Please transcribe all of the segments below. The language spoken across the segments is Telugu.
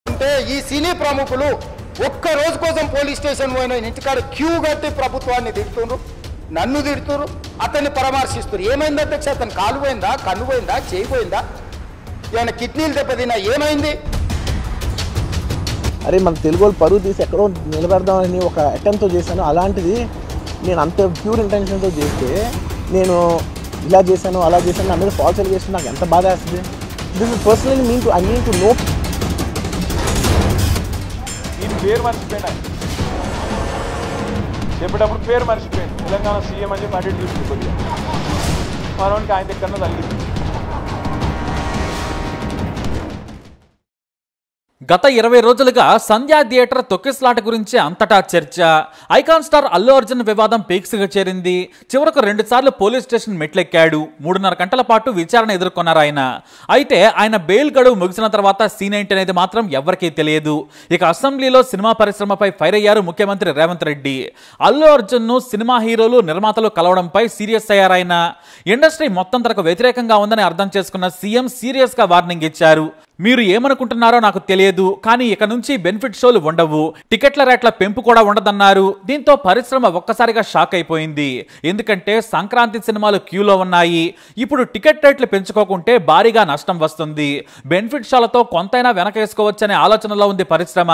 అంటే ఈ సినీ ప్రముఖులు ఒక్క రోజు కోసం పోలీస్ స్టేషన్ పోయిన ఇంటికాడ క్యూ కట్టి ప్రభుత్వాన్ని తిడుతున్నారు, నన్ను తిడుతున్నారు, అతన్ని పరామర్శిస్తున్నారు. ఏమైంది అధ్యక్ష? అతను కాలు పోయిందా, కన్ను పోయిందా, చేయి పోయిందా, ఏమైనా కిడ్నీలు దెబ్బతిన్నా, ఏమైంది? అరే మన తెలుగు వాళ్ళు పరువు తీసి ఎక్కడో నిలబెడదామని ఒక అటెంప్ట్తో చేశాను. అలాంటిది నేను అంత ప్యూర్ ఇంటెన్షన్తో చేస్తే నేను ఇలా చేశాను అలా చేశాను నా మీద ఫాల్స్ ఎలిగేషన్ నాకు ఎంత బాధ వేస్తుంది. This is personally I mean to know. ఈయన పేరు మర్చిపోయినా చెప్పేటప్పుడు పేరు మర్చిపోయింది. తెలంగాణ సీఎం అని చెప్పి అడిగి చూస్తుంది కొద్దిగా మనోనికి ఆయన దగ్గర తగ్గింది. గత 20 రోజులుగా సంధ్యా థియేటర్ తొక్కిసలాట గురించి అంతటా చర్చ. ఐకాన్ స్టార్ అల్లు అర్జున్ వివాదం పీక్స్గా చేరింది. చివరకు 2 సార్లు పోలీస్ స్టేషన్ మెట్లెక్కాడు. 3.5 గంటల పాటు విచారణ ఎదుర్కొన్నారు ఆయన. అయితే ఆయన బెయిల్ గడువు ముగిసిన తర్వాత సీన్ ఏంటి అనేది మాత్రం ఎవరికీ తెలియదు. ఇక అసెంబ్లీలో సినిమా పరిశ్రమపై ఫైర్ అయ్యారు ముఖ్యమంత్రి రేవంత్ రెడ్డి. అల్లు అర్జున్ను సినిమా హీరోలు నిర్మాతలు కలవడంపై సీరియస్ అయ్యారాయన. ఇండస్ట్రీ మొత్తం తనకు వ్యతిరేకంగా ఉందని అర్థం చేసుకున్న సీఎం సీరియస్గా వార్నింగ్ ఇచ్చారు. మీరు ఏమనుకుంటున్నారో నాకు తెలియదు, కానీ ఇక నుంచి బెనిఫిట్ షోలు ఉండవు, టికెట్ల రేట్ల పెంపు కూడా ఉండదన్నారు. దీంతో పరిశ్రమ ఒక్కసారిగా షాక్ అయిపోయింది. ఎందుకంటే సంక్రాంతి సినిమాలు క్యూలో ఉన్నాయి. ఇప్పుడు టికెట్ రేట్లు పెంచుకోకుంటే భారీగా నష్టం వస్తుంది. బెనిఫిట్ షోలతో కొంతైనా వెనకేసుకోవచ్చనే ఆలోచనలో ఉంది పరిశ్రమ.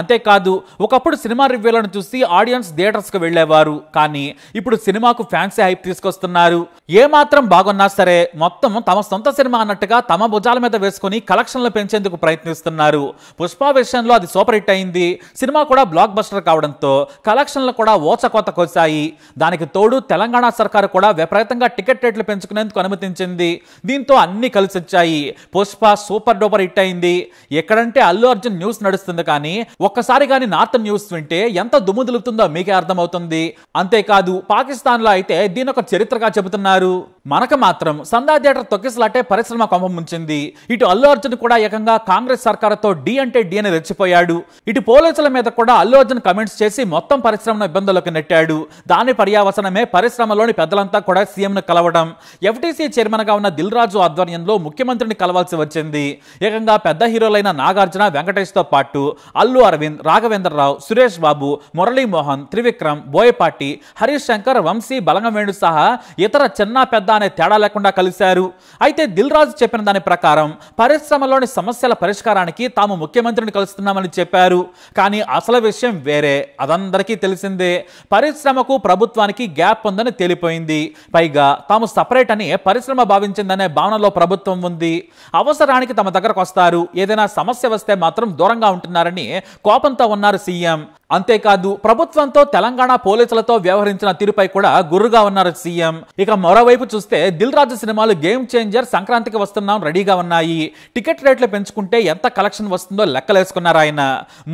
అంతేకాదు, ఒకప్పుడు సినిమా రివ్యూలను చూసి ఆడియన్స్ థియేటర్స్కి వెళ్లేవారు. కానీ ఇప్పుడు సినిమాకు ఫ్యాన్సీ హైప్ తీసుకొస్తున్నారు. ఏమాత్రం బాగున్నా సరే మొత్తం తమ సొంత సినిమా అన్నట్టుగా తమ భుజాల మీద వేసుకుని కలెక్షన్ పెంచేందుకు ప్రయత్నిస్తున్నారు. పుష్ప విషయంలో అది సూపర్ హిట్ అయింది. సినిమా కూడా బ్లాక్ బస్టర్ కావడంతో కలెక్షన్లు కూడా ఓచకోత కోసాయి. దానికి తోడు తెలంగాణ సర్కారు కూడా విపరీతంగా టికెట్ రేట్లు పెంచుకునేందుకు అనుమతించింది. దీంతో అన్ని కలిసి వచ్చాయి. పుష్ప సూపర్ డూపర్ హిట్ అయింది. ఎక్కడంటే అల్లు అర్జున్ న్యూస్ నడుస్తుంది, కానీ ఒక్కసారి కానీ నార్త్ న్యూస్ వింటే ఎంత దుమ్ము దులుపుతుందో మీకే అర్థమవుతుంది. అంతేకాదు, పాకిస్తాన్ లో అయితే దీని ఒక చరిత్రగా చెబుతున్నారు. మనకు మాత్రం సంధ్యా థియేటర్ తొక్కిసలాటే పరిశ్రమ కొంప ముంచింది. ఇటు అల్లు అర్జున్ కూడా ఏకంగా కాంగ్రెస్ సర్కారుతో డి అంటే డి అని రెచ్చిపోయాడు. ఇటు పోలీసుల మీద కూడా అల్లు అర్జున్ కమెంట్స్ చేసి మొత్తం పరిశ్రమను ఇబ్బందుల్లోకి నెట్టాడు. దాని పర్యావసనమే పరిశ్రమలోని పెద్దలంతా కూడా సీఎంను కలవడం. ఎఫ్టీసీ చైర్మన్ గా ఉన్న దిల్ రాజు ఆధ్వర్యంలో ముఖ్యమంత్రిని కలవాల్సి వచ్చింది. ఏకంగా పెద్ద హీరోలైన నాగార్జున, వెంకటేష్ తో పాటు అల్లు అరవింద్, రాఘవేంద్రరావు, సురేష్ బాబు, మురళీమోహన్, త్రివిక్రమ్, బోయపాటి, హరీష్ శంకర్, వంశీ, బలంగం వేణు సహా ఇతర చిన్న పెద్ద అనే తేడా లేకుండా కలిశారు. అయితే దిల్ రాజు చెప్పిన దాని ప్రకారం పరిశ్రమలోని సమస్యల పరిష్కారానికి తాము ముఖ్యమంత్రిని కలుస్తున్నామని చెప్పారు. కానీ అసలు విషయం వేరే. అదందరికీ తెలిసిందే. పరిశ్రమకు ప్రభుత్వానికి గ్యాప్ ఉందని తేలిపోయింది. పైగా తాము సపరేట్ అని పరిశ్రమ భావించిందనే భావనలో ప్రభుత్వం ఉంది. అవసరానికి తమ దగ్గరకు వస్తారు, ఏదైనా సమస్య వస్తే మాత్రం దూరంగా ఉంటున్నారని కోపంతో ఉన్నారు సీఎం. అంతేకాదు, ప్రభుత్వంతో తెలంగాణ పోలీసులతో వ్యవహరించిన తీరుపై కూడా గుర్రుగా ఉన్నారు సీఎం. ఇక మరోవైపు చూస్తే దిల్ రాజు సినిమాలు గేమ్ చేంజర్, సంక్రాంతికి వస్తున్నాం రెడీగా ఉన్నాయి. టికెట్ రేట్లు పెంచుకుంటే ఎంత కలెక్షన్ వస్తుందో లెక్కలేసుకున్నారు ఆయన.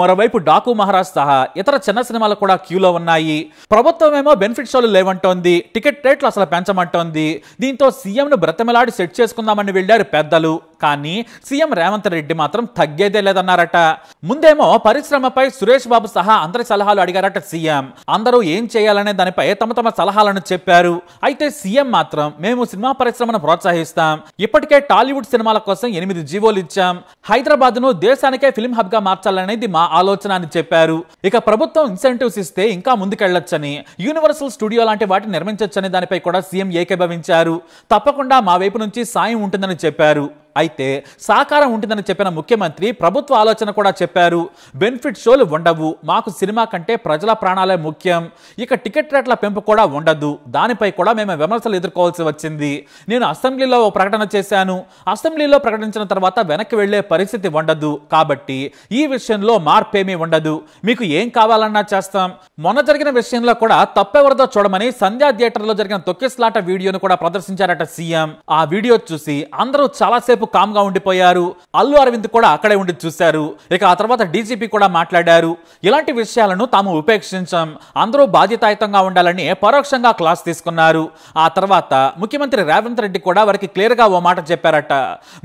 మరోవైపు డాకు మహారాజ్ సహా ఇతర చిన్న సినిమాలు కూడా క్యూలో ఉన్నాయి. ప్రభుత్వం ఏమో బెనిఫిట్ షోలు లేవంటోంది, టికెట్ రేట్లు అసలు పెంచమంటోంది. దీంతో సీఎంను బ్రతమిలాడి సెట్ చేసుకుందామని వెళ్లారు పెద్దలు. కానీ సీఎం రేవంత్ రెడ్డి మాత్రం తగ్గేదే లేదన్నారట. ముందేమో పరిశ్రమపై సురేష్ బాబు సహా అందరి సలహాలు అడిగారట సీఎం. అందరూ ఏం చేయాలనే దానిపై తమ సలహాలను చెప్పారు. అయితే సీఎం మాత్రం మేము సినిమా పరిశ్రమను ప్రోత్సహిస్తాం, ఇప్పటికే టాలీవుడ్ సినిమాల కోసం 8 జీవోలు ఇచ్చాం, హైదరాబాద్ ను దేశానికే ఫిల్మ్ హబ్ గా మార్చాలనేది మా ఆలోచన అని చెప్పారు. ఇక ప్రభుత్వం ఇన్సెంటివ్స్ ఇస్తే ఇంకా ముందుకెళ్లొచ్చని, యూనివర్సల్ స్టూడియో లాంటి వాటిని నిర్మించొచ్చని దానిపై కూడా సీఎం ఏకీభవించారు. తప్పకుండా మా వైపు నుంచి సాయం ఉంటుందని చెప్పారు. అయితే సాకారం ఉంటుందని చెప్పిన ముఖ్యమంత్రి ప్రభుత్వ ఆలోచన కూడా చెప్పారు. బెనిఫిట్ షోలు ఉండవు, మాకు సినిమా కంటే ప్రజల ప్రాణాలే ముఖ్యం. ఇక టికెట్ రేట్ల పెంపు కూడా ఉండదు. దానిపై కూడా మేము విమర్శలు ఎదుర్కోవాల్సి వచ్చింది. నేను అసెంబ్లీలో ఓ ప్రకటన చేశాను. అసెంబ్లీలో ప్రకటించిన తర్వాత వెనక్కి వెళ్లే పరిస్థితి ఉండదు. కాబట్టి ఈ విషయంలో మార్పేమీ ఉండదు. మీకు ఏం కావాలన్నా చేస్తాం. మొన్న జరిగిన విషయంలో కూడా తప్పెవరదో చూడమని సంధ్యా థియేటర్లో జరిగిన తొక్కిసలాట వీడియోను కూడా ప్రదర్శించారట సీఎం. ఆ వీడియో చూసి అందరూ చాలాసేపు కామ్గా ఉండిపోయారు. అల్లు అరవింద్ కూడా అక్కడే ఉండి చూశారు. ఇక ఆ తర్వాత డీజీపీ కూడా మాట్లాడారు. ఇలాంటి విషయాలను తాము ఉపేక్షించాం, అందరూ బాధ్యతాయుతంగా ఉండాలని పరోక్షంగా క్లాస్ తీసుకున్నారు. ఆ తర్వాత ముఖ్యమంత్రి రేవంత్ రెడ్డి కూడా వారికి క్లియర్ గా ఓ మాట చెప్పారట.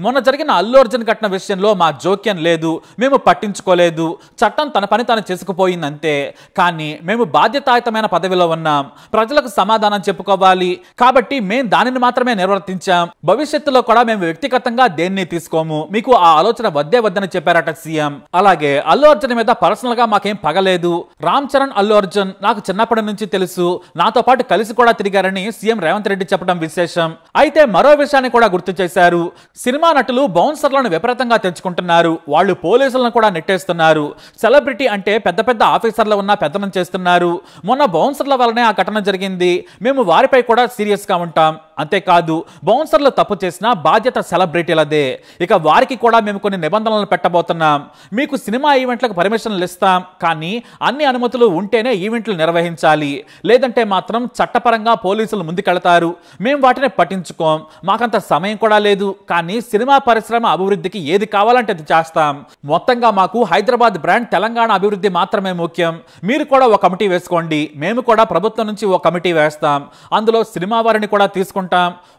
మొన్న జరిగిన అల్లు అర్జున్ ఘటన విషయంలో మా జోక్యం లేదు, మేము పట్టించుకోలేదు, చట్టం తన పని తాను చేసుకుపోయిందంతే. కానీ మేము బాధ్యతాయుతమైన పదవిలో ఉన్నాం, ప్రజలకు సమాధానం చెప్పుకోవాలి. కాబట్టి మేం దానిని మాత్రమే నిర్వర్తించాం. భవిష్యత్తులో కూడా మేము వ్యక్తిగతంగా దేన్ని తీసుకోము, మీకు ఆ ఆలోచన వద్దే వద్దని చెప్పారట సీఎం. అలాగే అల్లు అర్జున్ మీద పర్సనల్ గా మాకేం పగలేదు, రామ్ చరణ్ అల్లు అర్జున్ నాకు చిన్నప్పటి నుంచి తెలుసు, నాతో పాటు కలిసి కూడా తిరిగారని సీఎం రేవంత్ రెడ్డి చెప్పడం విశేషం. అయితే మరో విషయాన్ని కూడా గుర్తు చేశారు. సినిమా నటులు బౌన్సర్లను విపరీతంగా తెచ్చుకుంటున్నారు, వాళ్ళు పోలీసులను కూడా నెట్టేస్తున్నారు, సెలబ్రిటీ అంటే పెద్ద పెద్ద ఆఫీసర్లు ఉన్న పెద్దనం చేస్తున్నారు. మొన్న బౌన్సర్ల వల్లనే ఆ ఘటన జరిగింది, మేము వారిపై కూడా సీరియస్ గా ఉంటాం. అంతేకాదు బౌన్సర్లు తప్పు చేసినా బాధ్యత సెలబ్రిటీలదే, ఇక వారికి కూడా మేము కొన్ని నిబంధనలు పెట్టబోతున్నాం. మీకు సినిమా ఈవెంట్లకు పర్మిషన్లు ఇస్తాం, కానీ అన్ని అనుమతులు ఉంటేనే ఈవెంట్లు నిర్వహించాలి, లేదంటే మాత్రం చట్టపరంగా పోలీసులు ముందుకెళ్తారు. మేము వాటిని పట్టించుకోం, మాకంత సమయం కూడా లేదు, కానీ సినిమా పరిశ్రమ అభివృద్ధికి ఏది కావాలంటే అది చేస్తాం. మొత్తంగా మాకు హైదరాబాద్ బ్రాండ్ తెలంగాణ అభివృద్ధి మాత్రమే ముఖ్యం. మీరు కూడా ఒక కమిటీ వేసుకోండి, మేము కూడా ప్రభుత్వం నుంచి ఒక కమిటీ వేస్తాం, అందులో సినిమా వారిని కూడా తీసుకుంటాం.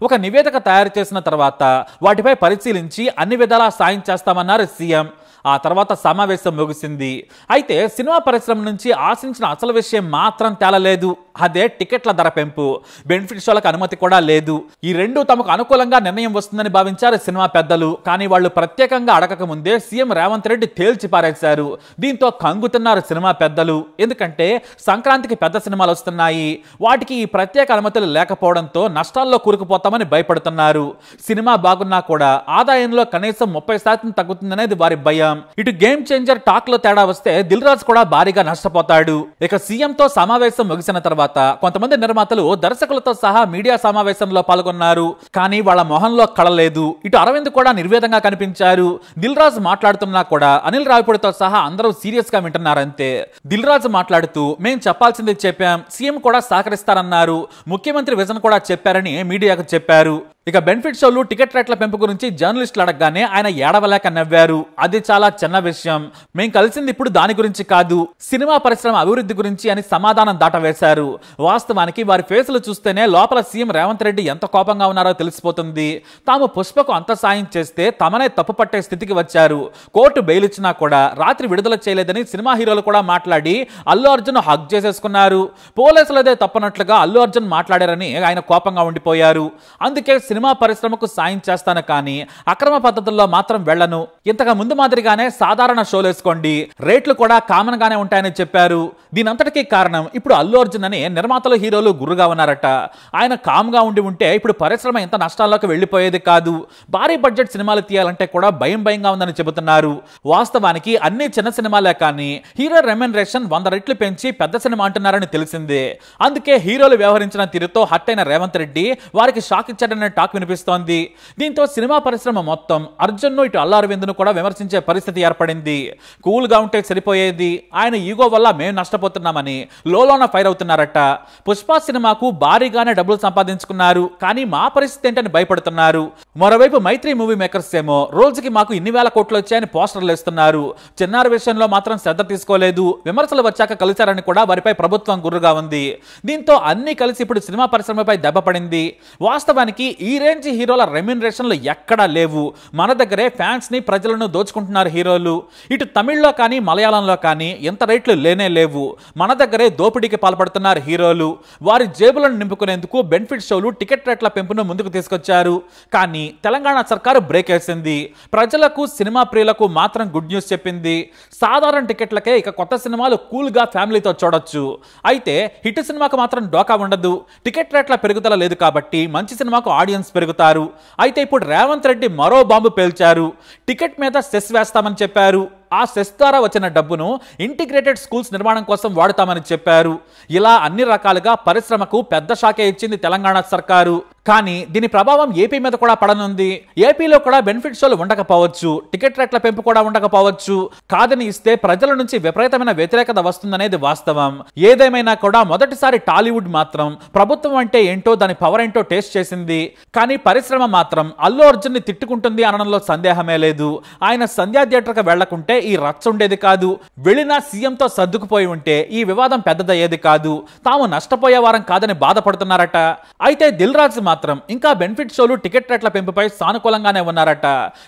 ఒక నివేదిక తయారు చేసిన తర్వాత వాటిపై పరిశీలించి అన్ని విధాలా సాయం చేస్తామన్నారు సీఎం. ఆ తర్వాత సమావేశం ముగిసింది. అయితే సినిమా పరిశ్రమ నుంచి ఆశించిన అసలు విషయం మాత్రం తేలలేదు, అదే టికెట్ల ధర పెంపు. బెనిఫిట్ షోలకు అనుమతి కూడా లేదు. ఈ రెండు తమకు అనుకూలంగా నిర్ణయం వస్తుందని భావించారు సినిమా పెద్దలు, కానీ వాళ్ళు ప్రత్యేకంగా అడగక ముందే సీఎం రేవంత్ రెడ్డి తేల్చి పారేశారు. దీంతో కంగుతున్నారు సినిమా పెద్దలు. ఎందుకంటే సంక్రాంతికి పెద్ద సినిమాలు వస్తున్నాయి, వాటికి ఈ ప్రత్యేక అనుమతులు లేకపోవడంతో నష్టాల్లో కూరుకుపోతామని భయపడుతున్నారు. సినిమా బాగున్నా కూడా ఆదాయంలో కనీసం 30% తగ్గుతుందనేది వారి భయం. ఇటు గేమ్ చేంజర్ టాక్ లో తేడా వస్తే దిల్ రాజు కూడా భారీగా నష్టపోతాడు. ఇక సీఎం తో సమావేశం ముగిసిన తర్వాత కొంతమంది నిర్మాతలు దర్శకులతో సహా మీడియా సమావేశంలో పాల్గొన్నారు, కానీ వాళ్ళ మొహంలో కళలేదు. ఇటు అరవింద్ కూడా నిర్వేదంగా కనిపించారు. దిల్ రాజు మాట్లాడుతున్నా కూడా అనిల్ రావిపూడితో సహా అందరూ సీరియస్ గా వింటున్నారంతే. దిల్ రాజు మాట్లాడుతూ మేం చెప్పాల్సింది చెప్పాం, సీఎం కూడా సహకరిస్తారన్నారు, ముఖ్యమంత్రి విజన్ కూడా చెప్పారని మీడియాకు చెప్పారు. ఇక బెనిఫిట్ షోలు టికెట్ రేట్ల పెంపు గురించి జర్నలిస్టులు అడగగానే ఆయన ఏడవలేక నవ్వారు. అది చాలా చిన్న విషయం, మేం కలిసింది ఇప్పుడు దాని గురించి కాదు, సినిమా పరిశ్రమ అభివృద్ధి గురించి అని సమాధానం దాటవేశారు. వాస్తవానికి వారి ఫేసులు చూస్తేనే లోపల సీఎం రేవంత్ రెడ్డి ఎంత కోపంగా ఉన్నారో తెలిసిపోతుంది. తాము పుష్పకు అంత సాయం చేస్తే తమనే తప్పు పట్టే స్థితికి వచ్చారు. కోర్టు బెయిల్ ఇచ్చినా కూడా రాత్రి విడుదల చేయలేదని సినిమా హీరోలు కూడా మాట్లాడి అల్లు అర్జున్ హగ్ చేసేసుకున్నారు. పోలీసులదే తప్పనట్లుగా అల్లు అర్జున్ మాట్లాడారని ఆయన కోపంగా ఉండిపోయారు. అందుకే సినిమా పరిశ్రమకు సాయం చేస్తాను, కానీ అక్రమ పద్ధతుల్లో మాత్రం వెళ్లను, ఇంతకు ముందు మాదిరిగానే సాధారణ షోలు వేసుకోండి, రేట్లు కూడా కామన్ గానే ఉంటాయని చెప్పారు. దీనంతటికీ కారణం ఇప్పుడు అల్లు అర్జున్ అని నిర్మాతలు హీరోలు గుర్రుగా ఉన్నారట. ఆయన కామ్ గా ఉంటే ఇప్పుడు పరిశ్రమ ఇంత నష్టాల్లోకి వెళ్లిపోయేది కాదు. భారీ బడ్జెట్ సినిమాలు తీయాలంటే కూడా భయంగా ఉందని చెబుతున్నారు. వాస్తవానికి అన్ని చిన్న సినిమాలే, కానీ హీరో రెమ్యునరేషన్ 100 రెట్లు పెంచి పెద్ద సినిమా అంటున్నారని తెలిసిందే. అందుకే హీరోలు వ్యవహరించిన తీరుతో హట్ అయిన రేవంత్ రెడ్డి వారికి షాక్ ఇచ్చాడనే టాక్ వినిపిస్తోంది. దీంతో సినిమా పరిశ్రమ మొత్తం అర్జున్ను ఇటు అల్లు అరవింద్ను కూడా విమర్శించే పరిస్థితి ఏర్పడింది. కూల్ గా ఉంటే సరిపోయేది, ఆయన ఈగో వల్ల మేము నష్టపోతున్నామని లోలోన ఫైర్ అవుతున్నారట. పుష్ప సినిమాకు భారీగానే డబ్బులు సంపాదించుకున్నారు, కానీ మా పరిస్థితి ఏంటని భయపడుతున్నారు. మరోవైపు మైత్రి మూవీ మేకర్స్ ఏమో రోజుకి మాకు ఇన్ని వేల కోట్లు వచ్చాయని పోస్టర్లు వేస్తున్నారు. చిన్నారి విషయంలో మాత్రం శ్రద్ధ తీసుకోలేదు, విమర్శలు వచ్చాక కలిశారని కూడా వారిపై ప్రభుత్వం గుర్రుగా ఉంది. దీంతో అన్ని కలిసి ఇప్పుడు సినిమా పరిశ్రమపై దెబ్బ పడింది. వాస్తవానికి ఈ రేంజ్ హీరోల రెమ్యునరేషన్లు ఎక్కడా లేవు. మన దగ్గరే ఫ్యాన్స్ ని ప్రజలను దోచుకుంటున్నారు హీరోలు. ఇటు తమిళ్లో కానీ మలయాళంలో కానీ ఎంత రేట్లు లేనే లేవు. మన దగ్గరే దోపిడీకి పాల్పడుతున్నారు హీరోలు. వారి జేబులను నింపుకునేందుకు బెనిఫిట్ షోలు టికెట్ రేట్ల పెంపును ముందుకు తీసుకొచ్చారు. కానీ తెలంగాణ సర్కారు బ్రేక్ వేసింది. ప్రజలకు సినిమా ప్రియులకు మాత్రం గుడ్ న్యూస్ చెప్పింది. సాధారణ టికెట్లకే ఇక కొత్త సినిమాలు కూల్ గా ఫ్యామిలీతో చూడొచ్చు. అయితే హిట్ సినిమాకు మాత్రం డోకా ఉండదు. టికెట్ రేట్ల పెరుగుదల లేదు కాబట్టి మంచి సినిమాకు ఆడియన్స్ పెరుగుతారు. అయితే ఇప్పుడు రేవంత్ రెడ్డి మరో బాంబు పేల్చారు. టికెట్ మీద సెస్ వేస్తామని చెప్పారు. ఆ సెస్ ద్వారా వచ్చిన డబ్బును ఇంటిగ్రేటెడ్ స్కూల్స్ నిర్మాణం కోసం వాడుతామని చెప్పారు. ఇలా అన్ని రకాలుగా పరిశ్రమకు పెద్ద షాకే ఇచ్చింది తెలంగాణ సర్కారు. కానీ దీని ప్రభావం ఏపీ మీద కూడా పడనుంది. ఏపీలో కూడా బెనిఫిట్ షోలు ఉండకపోవచ్చు, టికెట్ రేట్ల పెంపు కూడా ఉండకపోవచ్చు. కాదని ఇస్తే ప్రజల నుంచి విపరీతమైన వ్యతిరేకత వస్తుందనేది వాస్తవం. ఏదేమైనా కూడా మొదటిసారి టాలీవుడ్ మాత్రం ప్రభుత్వం అంటే ఏంటో, దాని పవర్ ఏంటో టేస్ట్ చేసింది. కానీ పరిశ్రమ మాత్రం అల్లు అర్జున్ ని తిట్టుకుంటుంది అనడంలో సందేహమే లేదు. ఆయన సంధ్యా థియేటర్కి వెళ్లకుంటే ఈ రచ్చ ఉండేది కాదు. వెళ్ళినా సీఎంతో సర్దుకుపోయి ఉంటే ఈ వివాదం పెద్దదయ్యేది కాదు. తాము నష్టపోయే వారం కాదని బాధపడుతున్నారట. అయితే దిల్ రాజు మాత్రం మాత్రం ఇంకా బెనిఫిట్ షోలు టికెట్ రేట్ల పెంపుపై సానుకూలంగానే ఉన్నారట.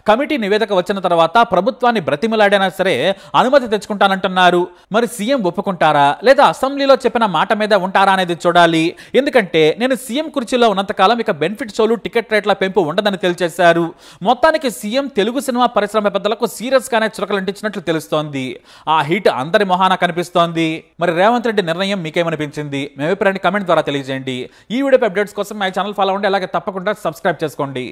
కమిటీ నివేదిక వచ్చిన తర్వాత ప్రభుత్వాన్ని బ్రతిమలాడైనా సరే అనుమతి తెచ్చుకుంటానంటున్నారు. మరి సీఎం ఒప్పుకుంటారా లేదా అసెంబ్లీలో చెప్పిన మాట మీద ఉంటారా అనేది చూడాలి. ఎందుకంటే నేను సీఎం కుర్చీలో ఉన్నంతకాలం ఇక బెనిఫిట్ షోలు టికెట్ రేట్ల పెంపు ఉండదని తేల్చేశారు. మొత్తానికి సీఎం తెలుగు సినిమా పరిశ్రమ పెద్దలకు సీరియస్ గానే చురకలంటించినట్లు తెలుస్తోంది. ఆ హీట్ అందరి మొహాన కనిపిస్తోంది. మరి రేవంత్ రెడ్డి నిర్ణయం మీకేమనిపించింది? మీ అభిప్రాయాన్ని కమెంట్ ద్వారా తెలియజేయండి. ఈ వీడియో అప్డేట్స్ కోసం మా ఛానల్ ఫాలో అవ్వండి. అలాగే తప్పకుండా సబ్స్క్రైబ్ చేసుకోండి.